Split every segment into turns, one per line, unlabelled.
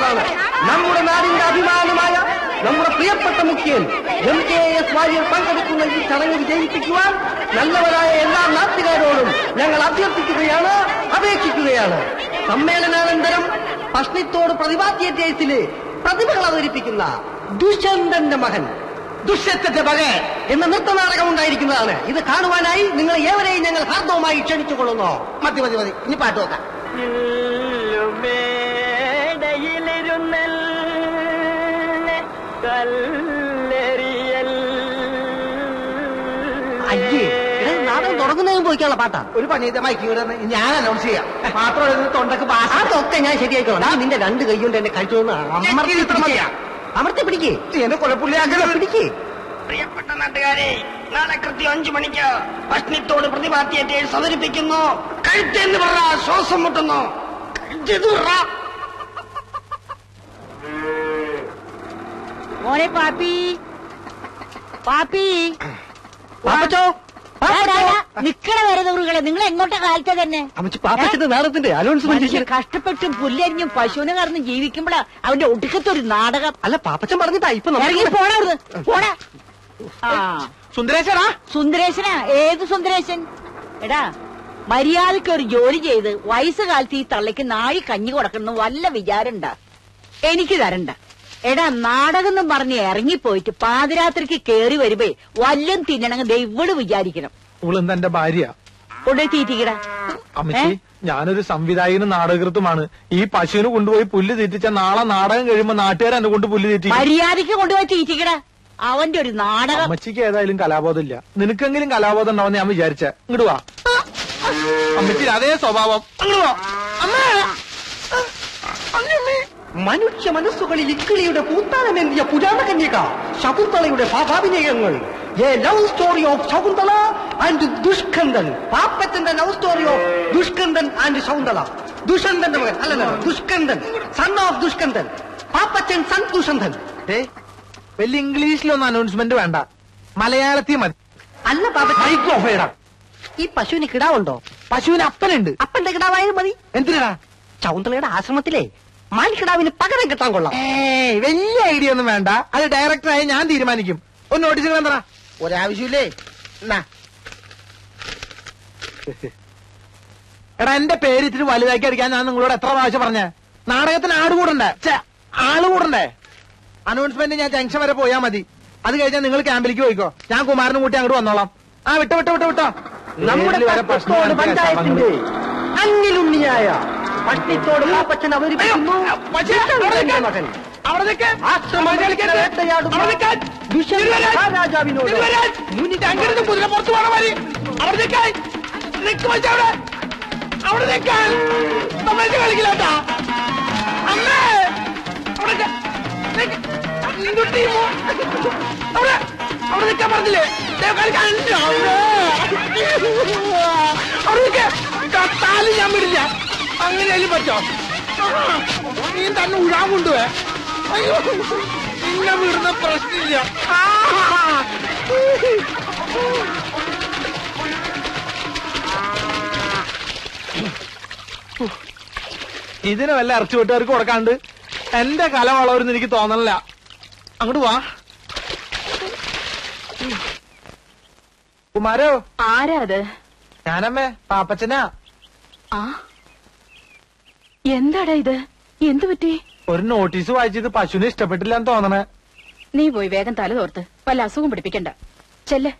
എന്നുള്ളതാണ്. നമ്മുടെ നാടിന്റെ അഭിമാനമായ നമ്മുടെ പ്രിയപ്പെട്ട മുഖ്യൻ MKS വാര്യർ പങ്കെടുക്കുന്ന ഈ ചടങ്ങ് വിജയിപ്പിക്കുവാൻ നല്ലവരായ എല്ലാ നാട്ടുകാരോടും ഞങ്ങൾ അഭ്യർത്ഥിക്കുകയാണ്, അപേക്ഷിക്കുകയാണ്. സമ്മേളനാനന്തരം പഷ്ണിത്തോട് പ്രതിഭാ തിയേറ്റേഴ്സിലെ പ്രതിഭകൾ അവതരിപ്പിക്കുന്ന ദുഷ്യന്തന്റെ മകൻ ദുഷ്യത്തിന്റെ മകൻ എന്ന നൃത്തനാടകം ഉണ്ടായിരിക്കുന്നതാണ്. ഇത് കാണുവാനായി നിങ്ങൾ ഏവരെയും ഞങ്ങൾ ഹാർദവമായി ക്ഷണിച്ചുകൊള്ളുന്നു.
മതി മതി മതി, ഇനി പാട്ട് നോക്കാം.
അയ്യേ, നാടകം തുടങ്ങുന്നതിന് പോയിക്കാനുള്ള പാട്ടാ.
ഒരു പണി മൈക്ക് ഞാൻ അനൗൺസ് ചെയ്യാം. മാത്രം തൊണ്ടക്ക്
അതൊക്കെ ഞാൻ ശരിയായിക്കോളാം. നിന്റെ രണ്ട് കൈ കൊണ്ട് എന്നെ കഴിച്ചോന്ന് അമർത്തി പിടിക്കേ.
എന്നെ കൊലപ്പുള്ളിയാക്കല
പിടിക്കേ.
പ്രിയപ്പെട്ട നാട്ടുകാരെ, നാളെ കൃത്യം 5 മണിക്ക് പഷ്ണിത്തോട് പ്രതിഭാ തിയേറ്റേഴ്സ് അവതരിപ്പിക്കുന്നു. കഴുത്തെന്ന് പറ, ശ്വാസം മുട്ടുന്നു.
മോനെ പാപ്പി, പാപ്പി
പാപ്പച്ചോ,
നിക്കണ വരുന്നവരുകളെ, നിങ്ങൾ എങ്ങോട്ടാ കാലത്തെ തന്നെ?
പാപ്പച്ചന്റെ നാടകത്തിന്റെ അനൗൺസ്മെന്റ്.
കഷ്ടപ്പെട്ടും പുല്ലരിഞ്ഞും പശുവിനെ കറന്നും ജീവിക്കുമ്പോഴാ അവന്റെ ഒടുക്കത്തൊരു നാടകം.
അല്ല, പാപ്പച്ചൻ പറഞ്ഞിട്ടാ ഇപ്പൊ
ഇറങ്ങി പോണാ പോടാ.
സുന്ദരേശനാ?
സുന്ദരേശനാ? ഏത് സുന്ദരേശൻ? എടാ, മര്യാദയ്ക്ക് ഒരു ജോലി ചെയ്ത് വയസ്സുകാലത്ത് ഈ തള്ളയ്ക്ക് നാഴി കഞ്ഞി കൊടുക്കണം വല്ല വിചാരണ്ട. എനിക്ക് തരണ്ട. എടാ, നാടകം എന്നും പറഞ്ഞ് ഇറങ്ങിപ്പോയിട്ട് പാതിരാത്രിക്ക് കേറി വരുമ്പോ വല്ലം തിന്നണമെങ്കിൽ ദൈവട് വിചാരിക്കണം.
ഇവളെന്താ എന്റെ ഭാര്യ?
കൊണ്ടേ തീറ്റിക്കടാ.
അമ്മച്ചി, ഞാനൊരു സംവിധായകനും നാടകൃത്തുമാണ്. ഈ പശുവിന് കൊണ്ടുപോയി പുല്ല് തീറ്റിച്ച നാളെ നാടകം കഴിയുമ്പോ നാട്ടുകാർ എന്നെ കൊണ്ട് പുല്ല് തീറ്റി.
മര്യാദയ്ക്ക് കൊണ്ടുപോയി തീറ്റിക്കടാ. അവന്റെ ഒരു നാടകം.
അമ്മച്ചിക്ക് ഏതായാലും കലാബോധം ഇല്ല. നിനക്കെങ്കിലും കലാബോധം ഉണ്ടാവുന്ന ഞാൻ വിചാരിച്ച. ഇങ്ങോട്ട് വാ അമ്മച്ചി, അതേ സ്വഭാവം.
മനുഷ്യ മനസ്സുകളിൽ ഇക്കിളിയുടെ പൂത്താനമേന്തിയ പുരാണ കന്യക ശകുന്തളയുടെ ഭാവാഭിനയങ്ങൾ. A love story of Shakuntala and Dushkandan. പാപ്പച്ചന്റെ love story of Dushkandan and Shakuntala. ദുഷ്യന്തന്റെ മകൻ അല്ലല്ലോ, Dushkandan, son of Dushkandan. Pappachan son Dushyanthan.
വലിയ ഇംഗ്ലീഷിലൊന്നും അനൗൺസ്മെന്റ് വേണ്ട, മലയാളത്തിൽ മതി.
അല്ല പാപ്പ, ഈ പശുവിന് കിടാവുണ്ടോ?
പശുവിന് അപ്പനുണ്ട്.
അപ്പന്റെ കിടാവായാലും മതി.
എന്തിനാ?
ശകുന്തളയുടെ ആശ്രമത്തിലെ മാൻകിടാവിന് പകരം കിട്ടാൻ കൊള്ളാം.
വലിയ ഐഡിയ ഒന്നും വേണ്ട, അത് ഡയറക്ടറായി ഞാൻ തീരുമാനിക്കും. ഒന്ന് നോട്ടീസുകൾ എന്താ?
ഒരാവശ്യമില്ലേ?
എടാ, എന്റെ പേര് ഇത്തിരി വലുതാക്കി അടിക്കാൻ ഞാൻ നിങ്ങളോട് എത്ര പ്രാവശ്യം പറഞ്ഞേ? നാടകത്തിന് ആട് കൂടണ്ടേ? ആള് കൂടണ്ടേ? അനൗൺസ്മെന്റ് ഞാൻ ജംഗ്ഷൻ വരെ പോയാ മതി. അത് കഴിഞ്ഞാൽ നിങ്ങൾ ക്യാമ്പിലേക്ക് പോയിക്കോ. ഞാൻ കുമാരനും കൂട്ടി അങ്ങോട്ട് വന്നോളാം. ആ, വിട്ടോ വിട്ടോ വിട്ടോ വിട്ടോ.
നമ്മുടെ പഞ്ചായത്തിന്റെ അന്നിലുണ്ണിയായ പഷ്ണിത്തോട് പാപ്പച്ചൻ അവതരിപ്പിക്കുന്നു മകൻ രാജാവിനോട്
കുതിര പുറത്തു പോണ മതി. അവിടെ കളിക്കില്ലാട്ടാ. അമ്മേ, അവിടെ നിൽക്കാൻ പറഞ്ഞില്ലേ? അവിടെ കത്താലും ഞാൻ വിടില്ല. അങ്ങനെയാലും പറ്റോ? നീ തന്നെ ഉഴാൻ കൊണ്ടുപോയെ. അയ്യോ, നിന്നെ വിടുന്ന പ്രശ്നമില്ല.
ഇതിന് വല്ല ഇറച്ചി വീട്ടുകാർക്ക് കൊടുക്കാണ്ട് എന്റെ കല വളവരുന്ന് എനിക്ക് തോന്നണില്ല. അങ്ങോട്ട് വാ കുമാരോ.
ആരാ അത്?
ഞാനമ്മേ, പാപ്പച്ചനാ.
ആ, എന്താടാ ഇത്? എന്തു പറ്റി?
ഒരു നോട്ടീസ് വായിച്ചത് പശുവിനെ ഇഷ്ടപ്പെട്ടില്ലാന്ന് തോന്നണേ.
നീ പോയി വേഗം തല തോർത്ത് വല്ല അസുഖം പിടിപ്പിക്കണ്ട. ചെല്ല്,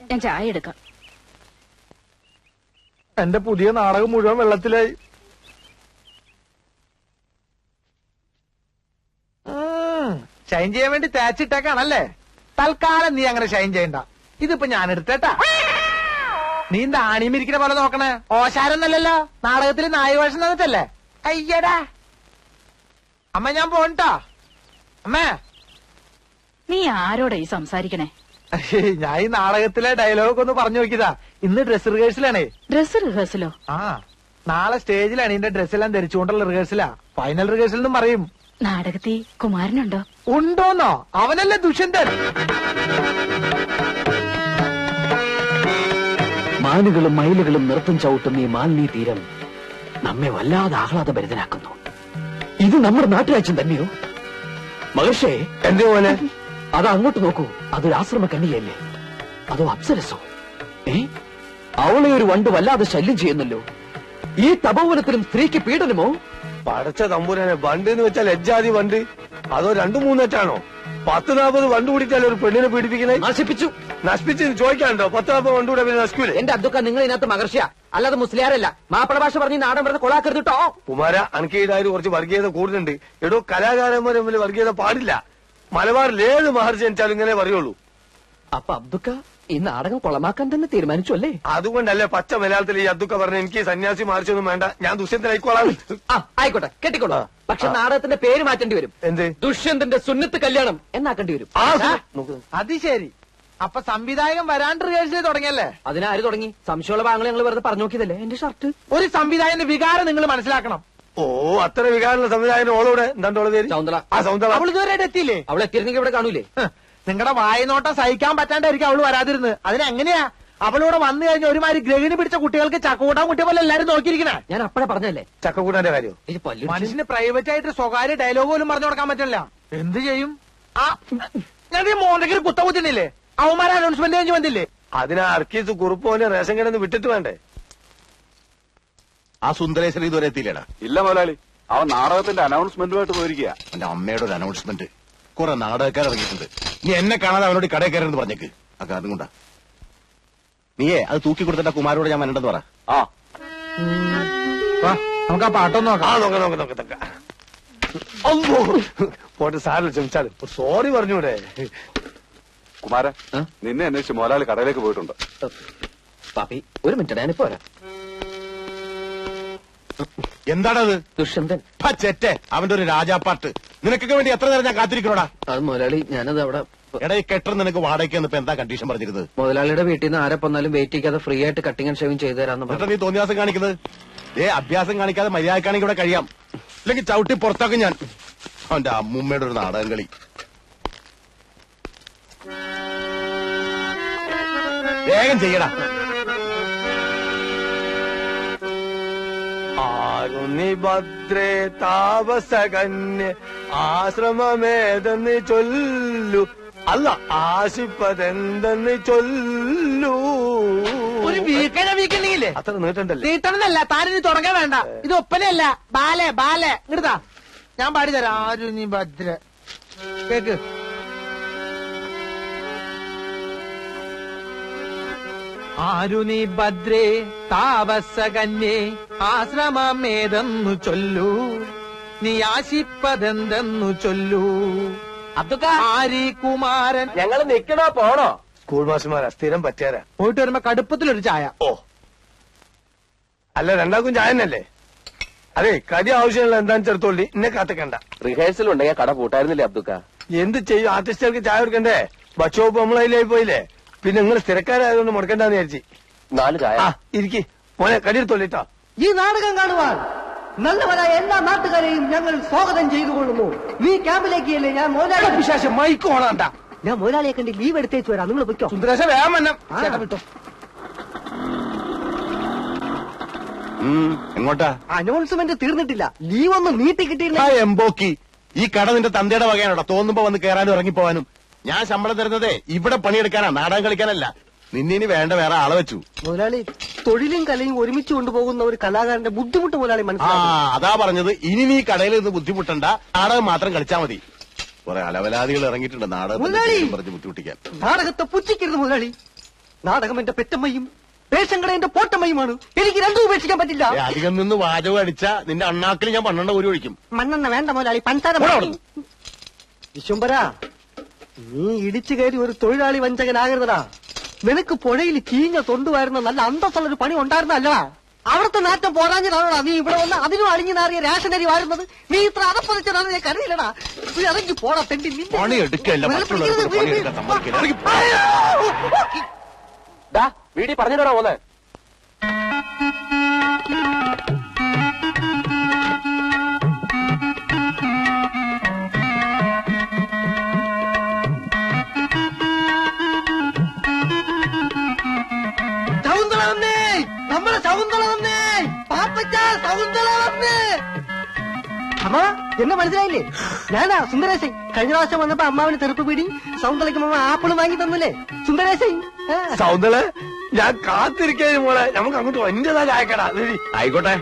ഞാൻ ചായ എടുക്കാം.
എന്റെ പുതിയ നാടകം മുഴുവൻ വെള്ളത്തിലായി. ഷൈൻ ചെയ്യാൻ വേണ്ടി തേച്ചിട്ടേക്കാണല്ലേ? തൽക്കാലം നീ അങ്ങനെ ഷൈൻ ചെയ്യണ്ട. ഇതിപ്പോ ഞാൻ എടുത്തേട്ടാ. നീ ആണിമിരിക്കുന്ന പോലെ നോക്കണേ. ഓശാരൊന്നല്ലല്ലോ, നാടകത്തിൽ നായവേഷം തന്നിട്ടല്ലേ? അയ്യടാ അമ്മ, ഞാൻ പോണ്ടാ. അമ്മേ,
നീ ആരോടാ ഈ സംസാരിക്കണേ?
ഞാൻ ഈ നാടകത്തിലെ ഡയലോഗ് ഒന്ന് പറഞ്ഞു നോക്കിയതാ. ഇന്ന് ഡ്രസ് റിഹേഴ്സലാണേ.
ഡ്രസ് റിഹേഴ്സലോ?
ആ, നാളെ സ്റ്റേജിലാണ് ഇതിന്റെ ഡ്രസ്സെല്ലാം ധരിച്ചുകൊണ്ടുള്ള റിഹേഴ്സലാ. ഫൈനൽ റിഹേഴ്സൽ എന്നും പറയും.
നാടകത്തിൽ കുമാരനുണ്ടോ?
ഉണ്ടോന്നോ? അവനല്ലേ ദുഷ്യന്തൻ.
മാനുകളും മയിലുകളും നൃത്തം ചവിട്ടുന്ന ഈ മാലിന്യ തീരം നമ്മെ വല്ലാതെ ആഹ്ലാദഭരിതനാക്കുന്നു.
ഇത് നമ്മുടെ നാട്ടുരാജ്യം തന്നെയോ? മഹർഷേ,
എന്തേ മോനെ?
അത് അങ്ങോട്ട് നോക്കൂ. അതൊരു ആശ്രമ കന്യകയല്ലേ? അതോ അപ്സരസോ? അവളെ ഒരു വണ്ട് വല്ലാതെ ശല്യം ചെയ്യുന്നല്ലോ. ഈ തപോവനത്തിലും സ്ത്രീക്ക് പീഡനമോ?
പടച്ച തമ്പുരാനെ, വണ്ട് എന്ന് വെച്ചാൽ ലജ്ജാതി വണ്ട്. അതോ 2-3 10-40 വണ്ട് കൂടിയിട്ടല്ലേ ഒരു പെണ്ണിനെ പീഡിപ്പിക്കണേ? നശിപ്പിച്ച് ചോദിക്കാനുണ്ടോ? 10-40 വണ്ട് കൂടെ പിന്നെ നശിക്കൂലേ?
എന്റെ അതൊക്കെ നിങ്ങൾ ഇതിനകത്ത് മഹർഷിയ, അല്ലാതെ മുസ്ലിയാരല്ല. മാപ്പിള ഭാഷ പറഞ്ഞ് നാടൻ പറഞ്ഞ് കൊളാക്കരുത് കേട്ടോ.
കുമാര, അനക്കീടായാലും കുറച്ച് വർഗീയത കൂടുതലുണ്ട്. എടോ, കലാകാരന്മാർ തമ്മിൽ വർഗീയത പാടില്ല. മലബാറിൽ ഏത് മഹർഷി ജനിച്ചാലും ഇങ്ങനെ പറയുള്ളൂ.
അപ്പൊ അബ്ദുക്ക ഈ നാടകം കൊളമാക്കാൻ തന്നെ തീരുമാനിച്ചു അല്ലേ?
അതുകൊണ്ടല്ലേ പച്ച മലയാളത്തിൽ ഈ അബ്ദുക്ക പറഞ്ഞ എനിക്ക് സന്യാസി മഹർഷിയൊന്നും വേണ്ട, ഞാൻ ദുഷ്യന്തനായിക്കോളാം.
ആയിക്കോട്ടെ, കെട്ടിക്കോളൂ. പക്ഷെ നാടകത്തിന്റെ പേര് മാറ്റേണ്ടി വരും.
എന്ത്?
ദുഷ്യന്തന്റെ സുന്നത്ത് കല്യാണം എന്നാക്കേണ്ടി വരും.
അത് ശരി. അപ്പൊ സംവിധായകൻ വരാണ്ട് റിഹേഴ്സൽ തുടങ്ങിയല്ലേ?
അതിനാര് തുടങ്ങി? സംശയമുള്ള ഭാഗങ്ങൾ ഞങ്ങൾ വെറുതെ പറഞ്ഞു നോക്കിയതല്ലേ. എന്റെ ഷർട്ട്.
ഒരു സംവിധായകന്റെ വികാരം നിങ്ങൾ മനസ്സിലാക്കണം.
ഓ, അത്ര വികാരമുള്ള സംവിധായകൻ ഓളോടെ എന്താ പേര്?
സൗന്ദല.
സൗന്ദല.
അവൾ ഇതുവരെ എത്തിയില്ലേ?
അവളെ എത്തിയിരുന്നെങ്കിൽ ഇവിടെ കാണൂലേ?
നിങ്ങളുടെ വായനോട്ടം സഹിക്കാൻ പറ്റാണ്ടായിരിക്കും അവള് വരാതിരുന്നത്. അതിനെങ്ങനെയാ അവളോട് വന്നു കഴിഞ്ഞ ഒരുമാതിരി ഗ്രഹിണി പിടിച്ച കുട്ടികൾക്ക് ചക്കൂട്ടാൻ കുട്ടിയെ പോലെ എല്ലാരും നോക്കിയിരിക്കണേ.
ഞാൻ അപ്പഴേ പറഞ്ഞല്ലേ
ചക്കക്കൂട്ടാന്റെ കാര്യം.
മനുഷ്യന് പ്രൈവറ്റ് ആയിട്ട് സ്വകാര്യ ഡയലോഗ് പോലും പറഞ്ഞു കൊടുക്കാൻ പറ്റില്ല. എന്ത് ചെയ്യും? ഞാൻ ഈ മോന്തയ്ക്ക് കുത്ത കുത്തിനില്ലേ? അവന്മാരെ അനൗൺസ്മെന്റ് കഴിഞ്ഞ് വന്നില്ലേ?
അതിനാ അർക്കീസ് കുറുപ്പോനെ റേഷൻ കടന്ന് വിട്ടിട്ട് വേണ്ടേ?
ആ സുന്ദരേശ്വരി ഇതുവരെ എത്തിയില്ലേടാ?
ഇല്ല മുതലാളി, അവൻ നാടകത്തിന്റെ അനൗൺസ്മെന്റുമായിട്ട് പോയിരിക്കുക.
എന്റെ അമ്മയുടെ ഒരു അനൗൺസ്മെന്റ്. കുറെ നാടകക്കാർ ഇറങ്ങിയിട്ടുണ്ട്. നീ എന്നെ കാണാതെ അവനോട് കടയിൽ കയറെന്ന് പറഞ്ഞേക്ക്. ആ കാരണം കൊണ്ടാ. നീയേ അത് തൂക്കി കൊടുത്തിട്ട് കുമാരോട് ഞാൻ വരണ്ടെന്ന് പറ.
ആ,
നമുക്ക് ആ പാട്ടൊന്നും നോക്കാം.
പോട്ടെ, സാറിൽ ക്ഷമിച്ചാലും സോറി പറഞ്ഞൂടെ?
കുമാര, നിന്നെ അന്വേഷിച്ച് മുതലാളി കടയിലേക്ക് പോയിട്ടുണ്ട്.
പാപ്പി ഒരു മിനിറ്റ്, ഞാനിപ്പോ വരാം.
എന്താണത്?
ദുഷ്യന്തൻ.
ചെറ്റെ, അവന്റെ ഒരു രാജാപ്പാട്ട്. നിനക്കൊക്കെ വേണ്ടി എത്ര നേരം ഞാൻ കാത്തിരിക്കണോടാ?
അത് മുതലാളി, ഞാനത് അവിടെ.
എടാ, ഈ കെട്ടർ നിനക്ക് വാടകയ്ക്ക് ഇപ്പൊ എന്താ കണ്ടീഷൻ പറഞ്ഞിരുന്നത്?
മുതലാളിയുടെ വീട്ടിൽ നിന്ന് ആരെ വന്നാലും വെയിറ്റ് ചെയ്യാതെ ഫ്രീ ആയിട്ട് കട്ടിങ് ആൻഡ് ഷേവിംഗ് ചെയ്തു തരാന്ന്
എന്നിട്ട്
പറഞ്ഞു.
നീ തോന്നിയാസം കാണിക്കുന്നത്? അഭ്യാസം കാണിക്കാതെ മര്യാദക്കാണെങ്കിൽ ഇവിടെ കഴിയാം. ഇല്ലെങ്കിൽ ചവിട്ടി പുറത്താക്കും ഞാൻ. അവന്റെ അമ്മൂമ്മയുടെ ഒരു നാടകം കളി. വേഗം ചെയ്യടാ.
ആരുണി ഭദ്രേ താപസകന്യ ആശ്രമമേതെന്ന് ചൊല്ലു, അല്ല ആശിപ്പതെന്തെന്ന് ചൊല്ലു.
ഒരു വീക്കുണ്ടെങ്കിലേ
അത്ര നീട്ടണ്ടല്ലേ?
നീട്ടണമെന്നല്ല, താനിനി തുടങ്ങാൻ വേണ്ട. ഇത് ഒപ്പനയല്ല, ബാലെ ബാലെ. ഇങ്ങടുതാ, ഞാൻ പാടിത്തരാം. ആരുണി ഭദ്ര കേക്ക്. ആരുണി ഭദ്രേ താപസകന്യേ ആശ്രമമേതെന്നു ചൊല്ലൂ, നീ ആശിപ്പതെന്തെന്നു ചൊല്ലൂ.
അബ്ദുക്ക,
ആരി കുമാരൻ.
ഞങ്ങൾ നിക്കണോ പോണോ?
സ്കൂൾ മാസ്റ്റർമാരാ, സ്ഥിരം പറ്റിയാരാ.
പോയിട്ട് വരുമ്പോ കടുപ്പത്തിലൊരു ചായ.
ഓ, അല്ല രണ്ടാക്കും ചായ തന്നെയല്ലേ? അതെ, കടി ആവശ്യമുള്ള എന്താന്ന് ചെറുത്തോളി, എന്നെ കാത്തിക്കണ്ട.
റിഹേഴ്സൽ ഉണ്ടെങ്കിൽ കട പൂട്ടായിരുന്നില്ലേ അബ്ദുക്ക?
എന്ത് ചെയ്യും, ആർട്ടിസ്റ്റുകൾക്ക് ചായ കൊടുക്കണ്ടേ? ഭക്ഷോപ്പ് നമ്മളതിലായി പോയില്ലേ? പിന്നെ നിങ്ങൾ സ്ഥിരക്കാരായതുകൊണ്ട് മുടക്കണ്ടെന്ന് വിചാരിച്ചു.
4 ചായ.
ഇരിക്കി മോനെ, കടിയെടുത്തോളിട്ടോ.
ഈ നാടകം കാണുവാൻ നല്ലവരായ എല്ലാ നാട്ടുകാരെയും ഞങ്ങൾ സ്വാഗതം ചെയ്തുകൊള്ളുന്നു. നീ ക്യാമ്പിലേക്ക് അല്ലേ? ഞാൻ മുതലാളി.
വിശേഷം മൈക്ക് ഓണാണ്ട.
ഞാൻ മുതലാളിയെ കണ്ട് ലീവ് എടുത്തേച്ചു വരാം. നിങ്ങൾ പൊയ്ക്കോ.
സുന്ദരേശ വേഗം വന്നം.
വിട്ടോ.
എങ്ങോട്ടാ?
അനൗൺസ്മെന്റ് തീർന്നിട്ടില്ല. ലീവ് ഒന്ന് നീട്ടി കിട്ടിയില്ല.
എംബോക്കി, ഈ കട നിന്റെ തന്തയുടെ വകയാണോടാ? തോന്നുമ്പോ വന്ന് കയറാനും ഇറങ്ങിപ്പോവാനും. ഞാൻ ശമ്പളം തരുന്നതേ ഇവിടെ പണിയെടുക്കാനാ, നാടകം കളിക്കാനല്ല. നിന്നിനി വേണ്ട വേറെ ആളെ വെച്ചു.
മുതലാളി, തൊഴിലും കലയും ഒരുമിച്ച് കൊണ്ടുപോകുന്ന ഒരു കലാകാരന്റെ ബുദ്ധിമുട്ട് മുതലാളി മനസ്സിലാക്കി.
അതാ പറഞ്ഞത്, ഇനി നീ കടയിൽ നിന്ന് ബുദ്ധിമുട്ടണ്ട, നാടകം മാത്രം കളിച്ചാ മതി. കുറെ അലവലാദികൾ ഇറങ്ങിയിട്ടുണ്ട് നാടകത്തിൽ പറഞ്ഞ് ബുദ്ധിമുട്ടിക്കാൻ.
നാടകത്തെ പുച്ഛിക്കരുത് മുതലാളി. നാടകം എന്റെ പെറ്റമ്മയും റേഷൻ കട എന്റെ പോട്ടമ്മയുമാണ്. എനിക്ക് രണ്ടും ഉപേക്ഷിക്കാൻ പറ്റില്ല.
അധികം നിന്ന് വാചകം അടിച്ച നിന്റെ അണ്ണാക്കിൽ ഞാൻ 12 ഒരു ഒഴിക്കും.
മണ്ണെണ്ണ വേണ്ട മുതലാളി, പഞ്ചാര. വിശ്വംബര, നീ ഇടിച്ചു കയറി ഒരു തൊഴിലാളി വഞ്ചകനാകരുതടാ. നിനക്ക് പുഴയിൽ ചീഞ്ഞ തൊണ്ടുവായിരുന്ന നല്ല അന്തസ്സുള്ളൊരു പണി ഉണ്ടായിരുന്നല്ലടാ. അവിടുത്തെ നാറ്റം പോരാഞ്ഞതാണോടാ നീ ഇവിടെ വന്ന് അതിനും അളിഞ്ഞു നാറിയ റേഷനരി വാഴുന്നത്? നീ ഇത്ര അതപ്പതിച്ചതാണ് ഞാൻ കരുതിയില്ലടാ. നീ ഇറങ്ങി പോടാ തെണ്ടി.
പണി എടുക്കല്ല, മറ്റുള്ളവർക്ക് പണിയെടുക്കാൻ സമ്മതിക്കില്ല.
വീടി പറഞ്ഞിട്ടാ പോലെ.
ശകുന്തള വന്നേ, നമ്മുടെ ശകുന്തള വന്നേ, പാപ്പച്ച ശകുന്തള വന്നേ.
അമ്മ എന്നെ മനസ്സിലായില്ലേ? ഞാനാ സുന്ദരേശൻ. കഴിഞ്ഞ പ്രാവശ്യം വന്നപ്പോ അമ്മാവിന് തെറുപ്പ് പിടി സൗന്ദര്യക്ക് അമ്മ ആപ്പിള് വാങ്ങി തന്നില്ലേ സുന്ദരേശൻ?
സൗന്ദര്യ ഞാൻ കാത്തിരിക്കാൻ മോളെ, നമുക്ക് അങ്ങോട്ട് എന്റേതാ ചായക്കടാ. ആയിക്കോട്ടെ.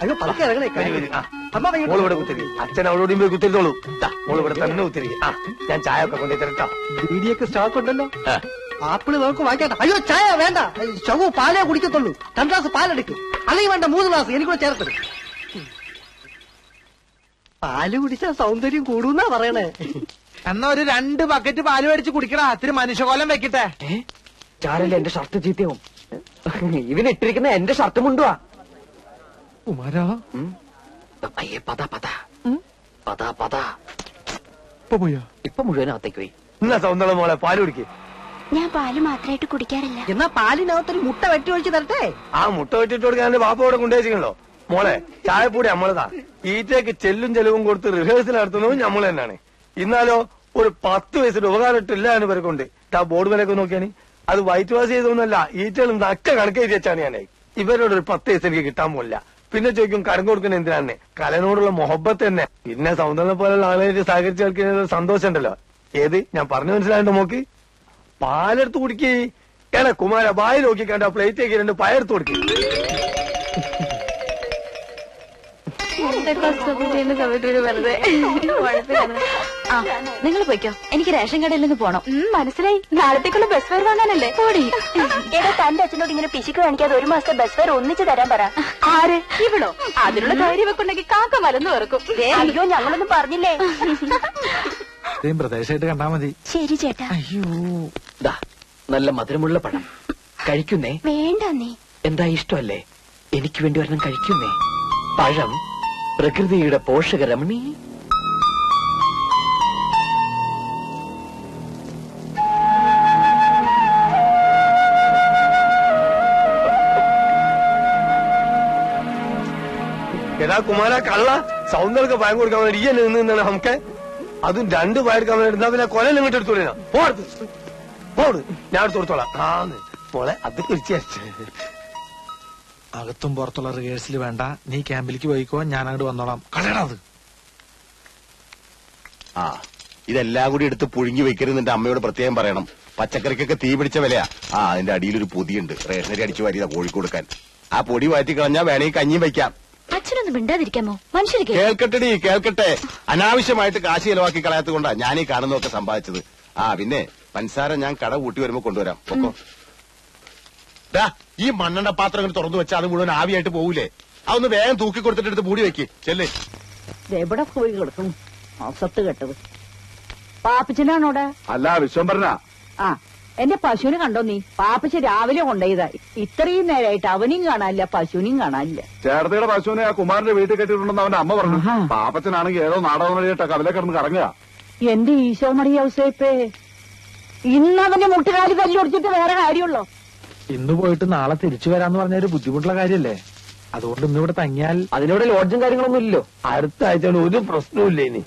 അയ്യോ പതുക്കെ ഇറങ്ങണേ.
മോള് ഇവിടെ കുത്തിരി, അച്ഛൻ അവളോടും പോയി കുത്തിരിത്തോളൂ. മോള് ഇവിടെ തന്നെ കുത്തിരി. ഞാൻ ചായ ഒക്കെ കൊണ്ടു തരട്ടോ.
ബീഡിയൊക്കെ സ്റ്റോക്ക് ഉണ്ടല്ലോ. ആപ്പിള് നമുക്ക് വാങ്ങിക്കട്ടെ. അയ്യോ ചായ വേണ്ട, ചവു പാലേ കുടിക്കത്തുള്ളൂ. 2 ഗ്ലാസ് പാലെടുക്കും, അല്ലെങ്കിൽ വേണ്ട 3 ഗ്ലാസ് എനിക്കൂടെ ചേർത്തത്. പാല് കുടിച്ചാ സൗന്ദര്യം കൂടുന്നാ പറയണേ.
എന്നാ ഒരു 2 ബക്കറ്റ് പാല് മേടിച്ച് കുടിക്കടാ, ഇത്തിരി മനുഷ്യകോലം വെക്കട്ടെ.
ചാരല്ലേ എന്റെ ഷർട്ട് ചീത്തയാവും. ഇവനിട്ടിരിക്കുന്ന എന്റെ ഷർട്ട് മുണ്ടുവാ.
കുമാരാ
ഇപ്പൊ മുഴുവനകത്തേക്ക് പോയി.
എന്നാ സൗന്ദര്യ മോളെ പാല് കുടിക്കേ.
ഞാൻ പാല് മാത്രമായിട്ട് കുടിക്കാറില്ല.
എന്നാ പാലിനകത്തൊരു മുട്ട വെട്ടി ഒഴിച്ച് തരട്ടെ.
ആ മുട്ട വെട്ടിട്ട് കൊടുക്കാൻ എന്റെ ബാപ്പ ഇവിടെ കൊണ്ടുവച്ചിട്ടുണ്ടോ? മോളെ ചായപ്പൊടി നമ്മളതാ. ഈറ്റയ്ക്ക് ചെല്ലും ചെലവും കൊടുത്ത് റിഹേഴ്സൽ നടത്തുന്നതും നമ്മൾ തന്നെയാണ്. ഇന്നാലോ ഒരു 10 വയസ്സിന്റെ ഉപകാരം ഇട്ടില്ല എന്ന് പേർക്കുണ്ട്. ആ ബോർഡ് വിലയൊക്കെ നോക്കിയാണി അത് വൈറ്റ് വാഷ് ചെയ്തൊന്നല്ല, ഈറ്റകളും നക്ക കണക്കെഴുതി വെച്ചാണ് ഞാനേ. ഇവരോട് ഒരു 10 വയസ്സ് എനിക്ക് കിട്ടാൻ പോലില്ല. പിന്നെ ചോദിക്കും കരം കൊടുക്കുന്ന എന്തിനാണ്? കലനോടുള്ള മൊഹബത്ത് തന്നെ. പിന്നെ സൗന്ദര്യം പോലുള്ള ആളുകളായിട്ട് സഹകരിച്ച് കളിക്കുന്ന സന്തോഷം ഉണ്ടല്ലോ. ഏത് ഞാൻ പറഞ്ഞു മനസ്സിലായിട്ട് നോക്കി. പാലെടുത്ത് കുടിക്കേ. ഏടാ കുമാര വായി നോക്കിക്കണ്ട, പ്ലേറ്റേക്ക് 2 പയർത്ത് കൊടുക്കേ.
നിങ്ങൾ പോയിക്കോ, എനിക്ക് റേഷൻ കടയിൽ നിന്ന് പോണം. മനസ്സിലായി, നാളത്തേക്കുള്ള ബസ് ഫെയർ വാങ്ങാനല്ലേ? പോടി. എടാ തന്റെ അച്ഛനോട് ഇങ്ങനെ പിശുക്ക് കാണിക്കാതെ 1 മാസത്തെ ബസ് ഫെയർ ഒന്നിച്ച് തരാൻ പറ. ആര്? ഇവളോ? അതിനുള്ള ധൈര്യം വെക്കുണ്ടെങ്കിൽ കാക്ക മലന്ന് വെറുക്കും. അയ്യോ ഞങ്ങളൊന്നും പറഞ്ഞില്ലേ.
പ്രദേശമായിട്ട് കണ്ടാ മതി.
ശരി ചേട്ടാ.
അയ്യോ
നല്ല മധുരമുള്ള പഴം കഴിക്കുന്നേ.
വേണ്ട നീ.
എന്താ ഇഷ്ടമല്ലേ? എനിക്ക് വേണ്ടി ഒരെണ്ണം കഴിക്കുന്നേ. പഴം പ്രകൃതിയുടെ പോഷകരമണി.
എടാ കുമാര കള്ള, സൗന്ദര്യ ഭയം കൊടുക്കാൻ വേണ്ടി ഈ നിന്നാണ് നമുക്ക്. അതും 2 പയർക്കാൻ വേണ്ടി ഇരുന്നാ പിന്നെ കൊല ഇങ്ങോട്ട് എടുത്തോളൂ. പോട് ഞാൻ എടുത്ത് കൊടുത്തോളാം. മോളെ അത് കുറിച്ച്
അകത്തും പുറത്തുള്ള റിഹേഴ്സൽ വേണ്ട, നീ ക്യാമ്പിലേക്ക് പോയിക്കോ, ഞാൻ അങ്ങോട്ട് വന്നോളാം. കളയടാ അത്.
ആ ഇതെല്ലാം കൂടി എടുത്ത് പുഴുങ്ങി വെക്കരുത് എന്റെ അമ്മയോട് പ്രത്യേകം പറയണം. പച്ചക്കറിക്കൊക്കെ തീ പിടിച്ച വിലയാ. അതിന്റെ അടിയിലൊരു പൊതിയുണ്ട്, റേഷനരി അടിച്ചു വാരിയതാ കോഴിക്ക് കൊടുക്കാൻ. ആ പൊടി മാറ്റി കളഞ്ഞാ വേണമെങ്കിൽ കഞ്ഞിയും വയ്ക്കാം.
അച്ഛനൊന്നും മിണ്ടാതിരിക്കാമോ? മനുഷ്യർ
കേൾക്കട്ടെടി കേൾക്കട്ടെ. അനാവശ്യമായിട്ട് കാശ് ചെലവാക്കി കളയാത്തത് കൊണ്ടാ ഞാൻ ഈ കാണുന്നതൊക്കെ സമ്പാദിച്ചത്. പിന്നെ പഞ്ചസാര ഞാൻ കട കൂട്ടി വരുമ്പോ കൊണ്ടുവരാം. പൊക്കോ. ഈ മണ്ണെണ്ണ പാത്രം തുറന്നു വെച്ചാൽ അത് മുഴുവൻ ആവിയായിട്ട് പോകൂലേ? അതൊന്ന് വേഗം തൂക്കി കൊടുത്തിട്ട് മൂടി വെക്ക്. ചെല്ലേ.
എവിടെ പോയി കിടക്കും അസത്ത് കെട്ടത്? പാപ്പച്ചനാണോടെ?
അല്ല വിശ്വംഭരന.
ആ എന്റെ പശുവിനെ കണ്ടോ നീ? പാപ്പച്ച രാവിലെ കൊണ്ടുപോയതായി. ഇത്രയും നേരമായിട്ട് അവനെയും കാണാനില്ല, പശുവിനെയും കാണാനില്ല.
ചേർത്തയുടെ പശുവിനെ ആ കുമാരന്റെ വീട്ടിൽ കെട്ടിയിട്ടുണ്ടെന്ന് അവന്റെ അമ്മ പറഞ്ഞു. പാപ്പച്ചനാണെങ്കിൽ ഏതോ നാടകം വഴിയിട്ട് കവലെ കിടന്ന് കറങ്ങുക.
എന്റെ ഈശോ മറിയ ഔസേപ്പേ, ഇന്നവന്റെ മുട്ടുകാലി തല്ലൊടിച്ചിട്ട് വേറെ കാര്യമുള്ളോ?
ഇന്ന് പോയിട്ട് നാളെ തിരിച്ചു വരാന്ന് പറഞ്ഞൊരു ബുദ്ധിമുട്ടുള്ള കാര്യല്ലേ? അതുകൊണ്ട് ഇന്നിവിടെ തങ്ങിയാൽ
അതിനോട് ലോഡ്ജും കാര്യങ്ങളൊന്നും ഇല്ലല്ലോ.
അടുത്ത ആഴ്ച ഒരു പ്രശ്നവും ഇനി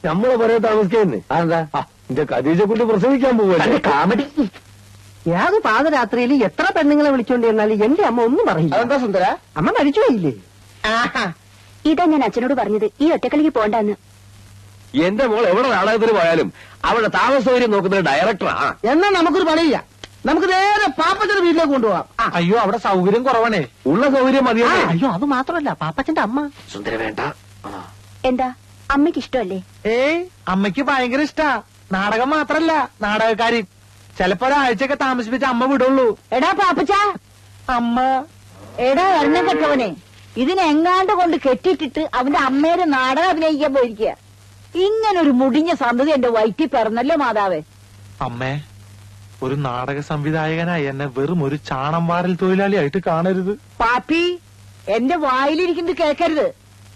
നമ്മളെ പറയാൻ താമസിക്കുന്നേ.
അതെന്താ?
എന്റെ ഖദീജയെ കൊണ്ട് പ്രസവിക്കാൻ പോവല്ലേ?
കാമഡി. ഏത് പാതരാത്രിയിൽ എത്ര പെണ്ണുങ്ങളെ വിളിച്ചോണ്ട് ചെന്നാലും എന്റെ അമ്മ ഒന്നും പറയില്ല. അതെന്താ സുന്ദര? അമ്മ മരിച്ചു പോയില്ലേ?
ഇതാ ഞാൻ അച്ഛനോട് പറഞ്ഞത്, ഈ ഒറ്റക്കളിക്ക് പോണ്ടെന്ന്.
എന്റെ മോൾ എവിടെ നാടകത്തിന് പോയാലും അവളുടെ താമസ സൗകര്യം നോക്കുന്നത് ഡയറക്ടറാ. എന്നാ നമുക്കൊരു പണിയില്ല, നമുക്ക് നേരെ പാപ്പച്ചന്റെ വീട്ടിലേക്ക് കൊണ്ടുപോവാം.
അയ്യോ അവിടെ സൗകര്യം കുറവാണേ.
ഉള്ള സൗകര്യം മതിയോ? അയ്യോ അത് മാത്രമല്ല, പാപ്പച്ചന്റെ അമ്മ.
സുന്ദര വേണ്ട.
എന്താ അമ്മയ്ക്ക് ഇഷ്ടമല്ലേ?
അമ്മയ്ക്ക് ഭയങ്കര ഇഷ്ടാ. നാടകം മാത്രല്ല, നാടകക്കാരി. ചിലപ്പോ ഒരാഴ്ചയൊക്കെ താമസിപ്പിച്ച അമ്മ വിടുള്ളൂ.
എടാ പാപ്പച്ച,
അമ്മ.
എടാ എണ്ണ കെട്ടവനെ, ഇതിനെങ്ങാണ്ട് കൊണ്ട് കെട്ടിട്ടിട്ട് അവന്റെ അമ്മേരെ നാടകം അഭിനയിക്കാൻ പോയിരിക്കുക. ഇങ്ങനൊരു മുടിഞ്ഞ സന്തതി എന്റെ വയറ്റിൽ പിറന്നല്ലോ മാതാവേ.
അമ്മേ, ഒരു നാടക സംവിധായകനായി എന്നെ വെറും ഒരു ചാണം വാരൽ തൊഴിലാളിയായിട്ട് കാണരുത്.
പാപ്പി, എന്റെ വായിലിരിക്കുന്നത് കേൾക്കരുത്.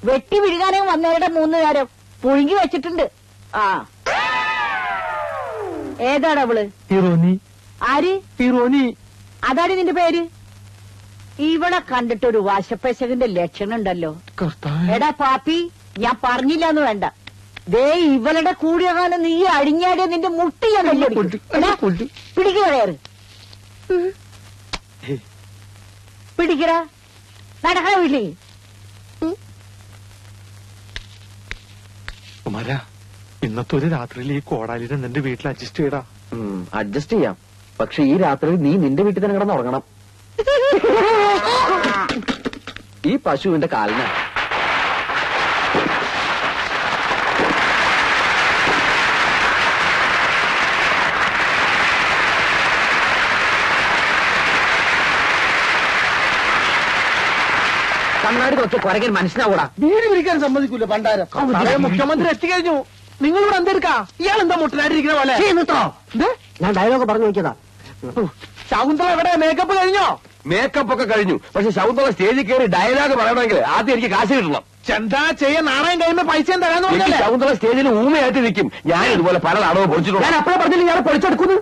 വെട്ടി വിഴുകാനേ വന്നവരുടെ 3 നേരം പുഴുങ്ങി വെച്ചിട്ടുണ്ട്. ഏതാടാ അവള്?
ഹീറോനി.
ആര്?
ഹീറോനി.
അതാണ് നിന്റെ പേര്? ഇവിടെ കണ്ടിട്ടൊരു വാശപ്പശകന്റെ ലക്ഷണം ഉണ്ടല്ലോ. എടാ പാപ്പി, ഞാൻ പറഞ്ഞില്ലാന്ന് വേണ്ട. ദേ ഇവളുടെ കൂടിയ കാലം നീ അഴിഞ്ഞാടിയ നിന്റെ മുട്ടി ഞാൻ പിടിക്കയറ്. പിടിക്കടാ, നടക്കണ വീട്ടിലേക്ക്.
കുമാര, ഇന്നത്തെ ഒരു രാത്രിയിൽ ഈ കോടാലിനെ നിന്റെ വീട്ടിൽ അഡ്ജസ്റ്റ് ചെയ്യടാ.
അഡ്ജസ്റ്റ് ചെയ്യാം, പക്ഷെ ഈ രാത്രി നീ നിന്റെ വീട്ടിൽ തന്നെ കിടന്ന് ഉറങ്ങണം. ഈ പശുവിന്റെ കാലിന കണ്ണാടി കുറച്ച് കുരകൻ മനുഷ്യനാവൂടാ.
വീട് പിടിക്കാൻ സമ്മതിക്കൂല പണ്ടാരം. മുഖ്യമന്ത്രി എത്തിക്കഴിഞ്ഞു. നിങ്ങളിവിടെ എന്തെടുക്കാ? ഇയാൾ എന്താ മുട്ടനായിട്ടിരിക്കുന്ന പോലെ?
ഞാൻ ഡയലോഗ് പറഞ്ഞു നോക്കിയതാ.
ശകുന്തള എവിടെ? മേക്കപ്പ് കഴിഞ്ഞോ?
മേക്കപ്പ് ഒക്കെ കഴിഞ്ഞു. പക്ഷെ ശകുന്തള സ്റ്റേജിൽ കയറി ഡയലോഗ് പറയണമെങ്കിൽ ആദ്യം എനിക്ക് കാശ് കിട്ടണം.
ചെന്താ ചെയ്യാൻ നാണയം കഴിയുമ്പോ പൈസയും തരാന്ന് പറഞ്ഞല്ലേ?
ശകുന്തള സ്റ്റേജിൽ ഊമയായിട്ട് നിൽക്കും. ഞാൻ ഇതുപോലെ പല നാടകവും പൊളിച്ചിട്ടുണ്ട്.
ഞാൻ അപ്പഴേ പറഞ്ഞില്ല ഞാൻ പൊളിച്ചെടുക്കുന്നു.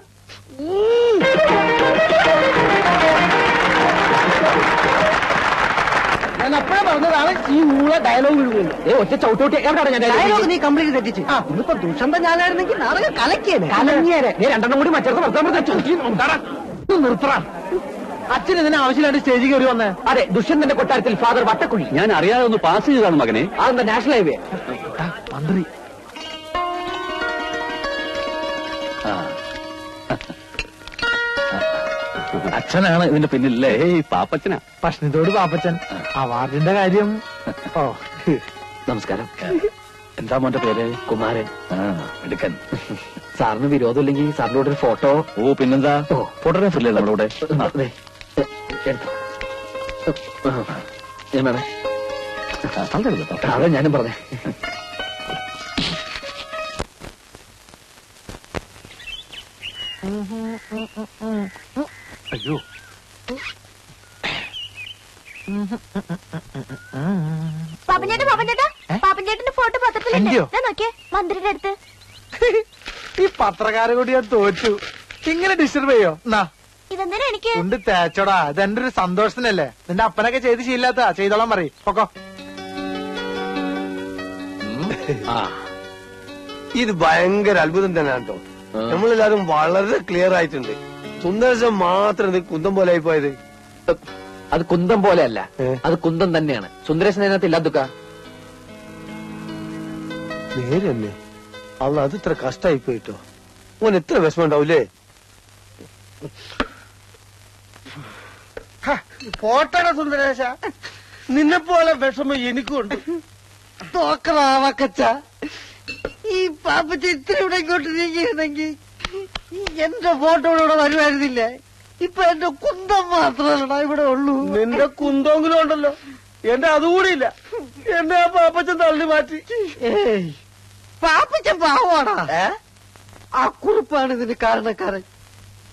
ഞാൻ അപ്പഴേ പറഞ്ഞതാണ് ഈ ഊള ഡയലോഗ് വിടുന്നത്.
ഒറ്റ ചവിട്ടോട്ടി എവിടെയാണ് ഞാൻ ഡയലോഗ് നീ കംപ്ലീറ്റ് തെറ്റിച്ച്. ഇന്നിപ്പോ ദുഷന്ത ഞാനായിരുന്നെങ്കിൽ നാടകം കലക്കിയേനെ. നീ രണ്ടെണ്ണം കൂടി മറ്റേ
നിർത്തറ. അച്ഛൻ ഇതിന് ആവശ്യമായിട്ട് സ്റ്റേജിൽ കയറി വന്നേ?
അതെ, ദുഷ്യന്തന്റെ കൊട്ടാരത്തിൽ ഫാദർ വട്ടക്കുഴി.
ഞാൻ അറിയാതെ ഒന്ന് പാസ് ചെയ്തതാണ് മകനെ.
അതെന്താ നാഷണൽ ഹൈവേ?
മന്ത്രി
അച്ഛനാണ് ഇതിന്റെ പിന്നിലല്ലേ? പാപ്പച്ചനാ.
പഷ്ണിത്തോട് പാപ്പച്ചൻ. അവാർഡിന്റെ കാര്യം. ഓ,
നമസ്കാരം.
എന്താ മോന്റെ പേര്?
കുമാരൻ.
എടുക്കൻ.
സാറിന് വിരോധമില്ലെങ്കിൽ സാറിന്റെ കൂടെ ഒരു ഫോട്ടോ.
ഓ പിന്നെന്താ, ഫോട്ടോഗ്രാഫർ നമ്മുടെ കൂടെ.
ഞാൻ വേണേ? അതെ ഞാനും പറഞ്ഞേ.
അയ്യോ,
പാപ്പഞ്ചേട്ടന്റെ ഫോട്ടോ പത്രത്തിലുണ്ട്. നോക്കിയേ, മന്ത്രിയുടെ അടുത്ത്.
ഈ പത്രക്കാരെ കൂടി ഞാൻ തോറ്റു. ഇങ്ങനെ ഡിസ്റ്റർബ് ചെയ്യോ? എന്നാ
ഇതെന്തിനാ എനിക്ക്?
കൊണ്ട് തേച്ചോടാ. ഇതെന്റെ ഒരു സന്തോഷത്തിനല്ലേ. നിന്റെ അപ്പനൊക്കെ ചെയ്ത് ശീലാത്ത ചെയ്തോളാൻ പറയും. പൊക്കോ.
ഇത് ഭയങ്കര അത്ഭുതം തന്നെയാണ് കേട്ടോ. നമ്മളെല്ലാരും വളരെ ക്ലിയർ ആയിട്ടുണ്ട്. സുന്ദരശം മാത്രം ഇത് കുന്തം പോലെ ആയി പോയത്.
അത് കുന്തം പോലെയല്ല, അത് കുന്തം തന്നെയാണ്. സുന്ദരേശൻ അതിനകത്ത് ഇല്ലാതുക്ക.
നേരെ തന്നെ. അവൾ അത് ഇത്ര കഷ്ടായി പോയിട്ടോ. ഓൻ എത്ര വിഷമം ഉണ്ടാവൂലേ? പോട്ടട സുന്ദരേശ, നിന്നെപ്പോലെ വിഷമം എനിക്കുണ്ട്. തോക്കറാവക്കച്ച. ഈ പാപ്പച്ച ഇത്ര ഇവിടെ ഇങ്ങോട്ട് നീങ്ങിയിരുന്നെങ്കിൽ എന്റെ ഫോട്ടോ ഇവിടെ വരുമായിരുന്നില്ലേ? ഇപ്പൊ എന്റെ കുന്തം മാത്രമല്ലടാ ഇവിടെ ഉള്ളൂ. നിന്റെ കുന്തമെങ്കിലും ഉണ്ടല്ലോ, എന്റെ അതുകൂടി ഇല്ല. എന്നെ ആ പാപ്പച്ചൻ തള്ളി മാറ്റി. പാപ്പച്ചൻ പാവാടാ. ആ കുറിപ്പാണ് ഇതിന് കാരണക്കാരൻ.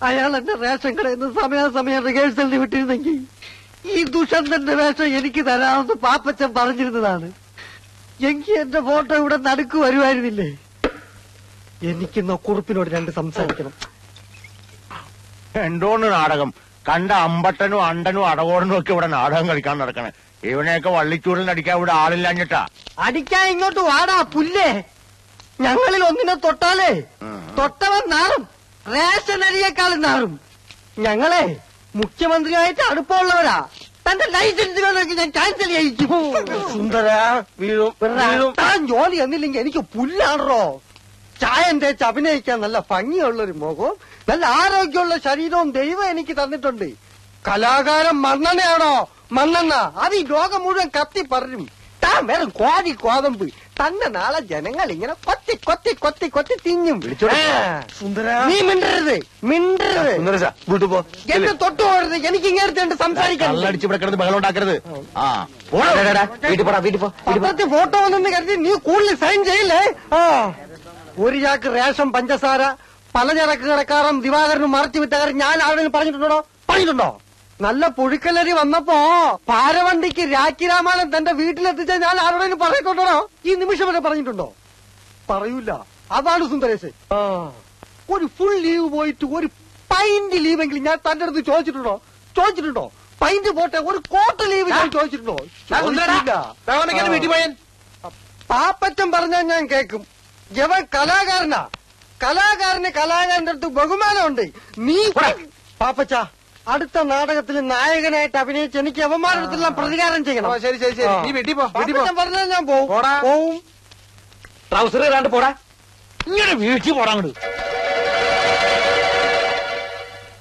അയാൾ എന്റെ റേഷൻ കടയിൽ നിന്ന് സമയാസമയം റിഹേഴ്സലിന് വിട്ടിരുന്നെങ്കിൽ ഈ ദുഷന്തന്റെ വേഷം എനിക്ക് തരാമെന്ന് പാപ്പച്ചൻ പറഞ്ഞിരുന്നതാണ്. എങ്കിൽ എന്റെ ഫോട്ടോ ഇവിടെ നടുക്ക് വരുമായിരുന്നില്ലേ? എനിക്കിന്ന് കുറിപ്പിനോട് രണ്ട് സംസാരിക്കണം.
എന്തോന്ന് നാടകം? കണ്ട അമ്പട്ടനും അണ്ടനും അടകോടനും ഒക്കെ ഇവിടെ നാടകം കളിക്കാൻ നടക്കണേ. ഇവനെയൊക്കെ വള്ളിച്ചൂടിൽ അടിക്കാൻ ഇവിടെ ആളില്ലാഞ്ഞിട്ടാ.
അടിക്കാൻ ഇങ്ങോട്ട് വാടാ പുല്ലേ. ഞങ്ങളിൽ ഒന്നിനെ തൊട്ടാലേ തൊട്ടവൻ നാറും, റേഷൻ അരിയേക്കാളും നാറും. ഞങ്ങളെ മുഖ്യമന്ത്രിയായിട്ട് അടുപ്പമുള്ളവരാ. തന്റെ ലൈസൻസ് വേണമെങ്കിൽ ഞാൻ ക്യാൻസൽ ചെയ്യിക്കും. സുന്ദര താൻ ജോലി എന്നില്ലെങ്കിൽ എനിക്ക് പുല്ലാണോ? ചായം തേച്ച് അഭിനയിക്കാൻ നല്ല ഭംഗിയുള്ളൊരു മുഖവും നല്ല ആരോഗ്യമുള്ള ശരീരവും ദൈവം എനിക്ക് തന്നിട്ടുണ്ട്. കലാകാരൻ മണ്ണെണ്ണയാണോ? മണ്ണെണ്ണ അത് ഈ ലോകം മുഴുവൻ കത്തി പറയും. താൻ വെറും കോതി കോതമ്പ്. തന്നെ നാളെ ജനങ്ങൾ ഇങ്ങനെ കൊത്തി കൊത്തി കൊത്തി കൊത്തി തിന്നും. നീ മിണ്ടരുത്, മിണ്ടരുത്. വീട്ടു പോ. എന്നെ തൊട്ടു പോകരുത്. എനിക്ക് ഇങ്ങനത്തെ സംസാരിക്കാൻ.
ഇവിടെ കിടന്ന് ബഹളം ഉണ്ടാക്കരുത്.
പത്രത്തിൽ ഫോട്ടോ വന്നെന്ന് കരുതി നീ കൂടുതൽ സൈൻ ചെയ്യില്ലേ? ഒരു ചാക്ക് റേഷൻ പഞ്ചസാര പലചരക്ക് കടക്കാരൻ ദിവാകരനും മറച്ചു വിട്ട കാര്യം ഞാൻ ആരോടും പറഞ്ഞിട്ടുണ്ടോ? നല്ല പുഴുക്കലരി വന്നപ്പോ പാരവണ്ടിക്ക് രാഖി രാമായണം തന്റെ വീട്ടിലെത്തിച്ച ഞാൻ ആരോടെങ്കിലും പറഞ്ഞിട്ടുണ്ടോ? ഈ നിമിഷം വരെ പറഞ്ഞിട്ടുണ്ടോ? പറയൂല. അതാണ് സുന്ദരേശ്. ഒരു ഫുൾ ലീവ് പോയിട്ട് ഒരു പൈന്റ് ലീവെങ്കിലും ഞാൻ തന്റെ അടുത്ത് ചോദിച്ചിട്ടുണ്ടോ? പൈന്റ് പോട്ടെ, ഒരു കോട്ട് ലീവ് ഞാൻ ചോദിച്ചിട്ടുണ്ടോ?
വീട്ടിൽ പോയാൻ
പാപ്പറ്റം പറഞ്ഞാൽ ഞാൻ കേൾക്കും. ജവൻ കലാകാരനാ. കലാകാരന് കലാകാരന്റെ അടുത്ത് ബഹുമാനമുണ്ട്. നീ പാപ്പച്ച അടുത്ത നാടകത്തിൽ നായകനായിട്ട് അഭിനയിച്ച് എനിക്ക് അവന്മാരുടെ പ്രതികാരം ചെയ്യണം.
ശരി ശരി ശരി. നീ വീട്ടിൽ പോ.
പറഞ്ഞാൽ ഞാൻ പോവും.
ട്രൗസർ ഇടാണ്ട് പോടാ. ഇങ്ങനെ വീഴ്ച പോടാ അങ്ങോട്ട്.